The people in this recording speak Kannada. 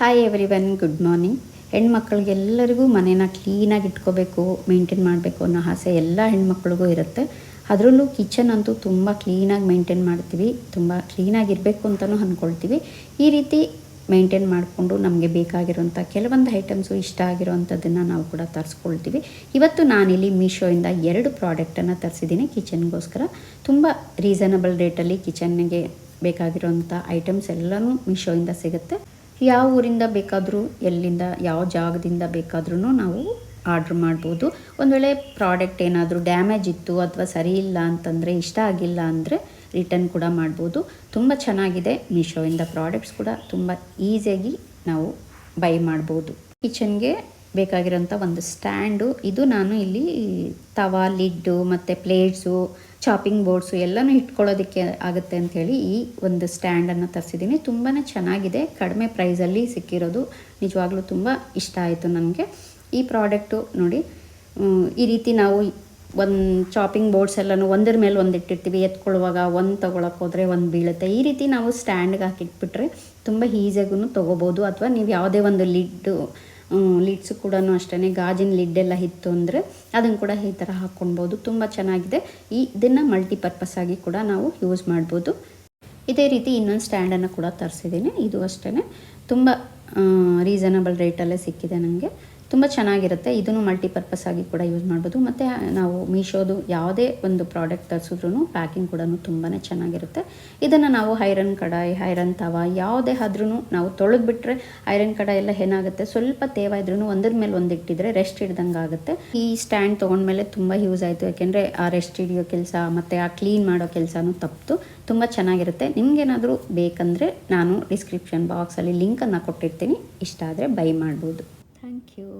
Hi everyone, good morning. ಹೆಣ್ಮಕ್ಳಿಗೆಲ್ಲರಿಗೂ ಮನೇನ ಕ್ಲೀನಾಗಿ ಇಟ್ಕೋಬೇಕು, ಮೇಂಟೈನ್ ಮಾಡಬೇಕು ಅನ್ನೋ ಆಸೆ ಎಲ್ಲ ಹೆಣ್ಮಕ್ಳಿಗೂ ಇರುತ್ತೆ. ಅದರಲ್ಲೂ ಕಿಚನ್ ಅಂತೂ ತುಂಬ ಕ್ಲೀನಾಗಿ ಮೇಂಟೈನ್ ಮಾಡ್ತೀವಿ, ತುಂಬ ಕ್ಲೀನಾಗಿರಬೇಕು ಅಂತಲೂ ಅಂದ್ಕೊಳ್ತೀವಿ. ಈ ರೀತಿ ಮೇಂಟೈನ್ ಮಾಡಿಕೊಂಡು ನಮಗೆ ಬೇಕಾಗಿರೋಂಥ ಕೆಲವೊಂದು ಐಟಮ್ಸು ಇಷ್ಟ ಆಗಿರೋವಂಥದ್ದನ್ನು ನಾವು ಕೂಡ ತರಿಸ್ಕೊಳ್ತೀವಿ. ಇವತ್ತು ನಾನಿಲ್ಲಿ ಮೀಶೋಯಿಂದ 2 ಪ್ರಾಡಕ್ಟನ್ನು ತರಿಸಿದ್ದೀನಿ ಕಿಚನ್ಗೋಸ್ಕರ. ತುಂಬ ರೀಸನಬಲ್ ರೇಟಲ್ಲಿ ಕಿಚನ್ನಿಗೆ ಬೇಕಾಗಿರೋಂಥ ಐಟಮ್ಸ್ ಎಲ್ಲನೂ ಮೀಶೋಯಿಂದ ಸಿಗುತ್ತೆ. ಯಾವ ಊರಿಂದ ಬೇಕಾದರೂ, ಎಲ್ಲಿಂದ ಯಾವ ಜಾಗದಿಂದ ಬೇಕಾದ್ರೂ ನಾವು ಆರ್ಡ್ರ್ ಮಾಡ್ಬೋದು. ಒಂದು ವೇಳೆ ಪ್ರಾಡಕ್ಟ್ ಏನಾದರೂ ಡ್ಯಾಮೇಜ್ ಇತ್ತು ಅಥವಾ ಸರಿ ಇಲ್ಲ ಅಂತಂದರೆ, ಇಷ್ಟ ಆಗಿಲ್ಲ ಅಂದರೆ ರಿಟರ್ನ್ ಕೂಡ ಮಾಡ್ಬೋದು. ತುಂಬ ಚೆನ್ನಾಗಿದೆ ಮೀಶೋಯಿಂದ ಪ್ರಾಡಕ್ಟ್ಸ್ ಕೂಡ ತುಂಬ ಈಸಿಯಾಗಿ ನಾವು ಬೈ ಮಾಡ್ಬೋದು. ಕಿಚನ್ಗೆ ಬೇಕಾಗಿರೋಂಥ ಒಂದು ಸ್ಟ್ಯಾಂಡು ಇದು. ನಾನು ಇಲ್ಲಿ ತವಾ, ಲಿಡ್ಡು ಮತ್ತು ಪ್ಲೇಟ್ಸು, ಚಾಪಿಂಗ್ ಬೋರ್ಡ್ಸು ಎಲ್ಲನೂ ಇಟ್ಕೊಳ್ಳೋದಕ್ಕೆ ಆಗುತ್ತೆ ಅಂಥೇಳಿ ಈ ಒಂದು ಸ್ಟ್ಯಾಂಡನ್ನು ತರಿಸಿದ್ದೀನಿ. ತುಂಬಾ ಚೆನ್ನಾಗಿದೆ, ಕಡಿಮೆ ಪ್ರೈಸಲ್ಲಿ ಸಿಕ್ಕಿರೋದು ನಿಜವಾಗ್ಲೂ ತುಂಬ ಇಷ್ಟ ಆಯಿತು ನನಗೆ. ಈ ಪ್ರಾಡಕ್ಟು ನೋಡಿ, ಈ ರೀತಿ ನಾವು ಒಂದು ಚಾಪಿಂಗ್ ಬೋರ್ಡ್ಸ್ ಎಲ್ಲನೂ ಒಂದರ ಮೇಲೆ ಒಂದು ಇಟ್ಟಿರ್ತೀವಿ, ಎತ್ಕೊಳ್ಳುವಾಗ ಒಂದು ತೊಗೊಳಕ್ಕೆ ಹೋದರೆ ಒಂದು ಬೀಳುತ್ತೆ. ಈ ರೀತಿ ನಾವು ಸ್ಟ್ಯಾಂಡ್ಗೆ ಹಾಕಿಟ್ಬಿಟ್ರೆ ತುಂಬ ಈಸಿಯಾಗೂ ತೊಗೋಬೋದು. ಅಥವಾ ನೀವು ಯಾವುದೇ ಒಂದು ಲಿಡ್ಸು ಕೂಡ ಅಷ್ಟೇ, ಗಾಜಿನ ಲಿಡ್ಡೆಲ್ಲ ಇತ್ತು ಅಂದರೆ ಅದನ್ನು ಕೂಡ ಈ ಥರ ಹಾಕ್ಕೊಳ್ಬೋದು. ತುಂಬ ಚೆನ್ನಾಗಿದೆ. ಇದನ್ನು ಮಲ್ಟಿಪರ್ಪಸ್ ಆಗಿ ಕೂಡ ನಾವು ಯೂಸ್ ಮಾಡ್ಬೋದು. ಇದೇ ರೀತಿ ಇನ್ನೊಂದು ಸ್ಟ್ಯಾಂಡನ್ನು ಕೂಡ ತರಿಸಿದ್ದೀನಿ. ಇದು ಅಷ್ಟೇ ತುಂಬ ರೀಸನಬಲ್ ರೇಟಲ್ಲೇ ಸಿಕ್ಕಿದೆ ನನಗೆ. ತುಂಬ ಚೆನ್ನಾಗಿರುತ್ತೆ. ಇದನ್ನು ಮಲ್ಟಿಪರ್ಪಸ್ ಆಗಿ ಕೂಡ ಯೂಸ್ ಮಾಡ್ಬೋದು. ಮತ್ತು ನಾವು ಮೀಶೋದು ಯಾವುದೇ ಒಂದು ಪ್ರಾಡಕ್ಟ್ ತರಿಸಿದ್ರೂ ಪ್ಯಾಕಿಂಗ್ ಕೂಡ ತುಂಬಾ ಚೆನ್ನಾಗಿರುತ್ತೆ. ಇದನ್ನು ನಾವು ಐರನ್ ಕಡಾಯಿ, ಐರನ್ ತವ ಯಾವುದೇ ಆದ್ರೂ ನಾವು ತೊಳೆದ್ಬಿಟ್ರೆ ಐರನ್ ಕಡಾಯಿ ಎಲ್ಲ ಏನಾಗುತ್ತೆ, ಸ್ವಲ್ಪ ತೇವ ಇದ್ರೂ ಒಂದ್ರ ಮೇಲೆ ಒಂದು ಇಟ್ಟಿದ್ರೆ ರೆಸ್ಟ್ ಹಿಡ್ದಂಗೆ ಆಗುತ್ತೆ. ಈ ಸ್ಟ್ಯಾಂಡ್ ತೊಗೊಂಡ್ಮೇಲೆ ತುಂಬ ಯೂಸ್ ಆಯಿತು. ಯಾಕೆಂದರೆ ಆ ರೆಸ್ಟ್ ಹಿಡಿಯೋ ಕೆಲಸ ಮತ್ತು ಆ ಕ್ಲೀನ್ ಮಾಡೋ ಕೆಲಸನೂ ತಪ್ಪಿತು. ತುಂಬ ಚೆನ್ನಾಗಿರುತ್ತೆ. ನಿಮಗೇನಾದರೂ ಬೇಕಂದರೆ ನಾನು ಡಿಸ್ಕ್ರಿಪ್ಷನ್ ಬಾಕ್ಸಲ್ಲಿ ಲಿಂಕನ್ನು ಕೊಟ್ಟಿರ್ತೀನಿ, ಇಷ್ಟ ಆದರೆ ಬೈ ಮಾಡ್ಬೋದು. Thank you.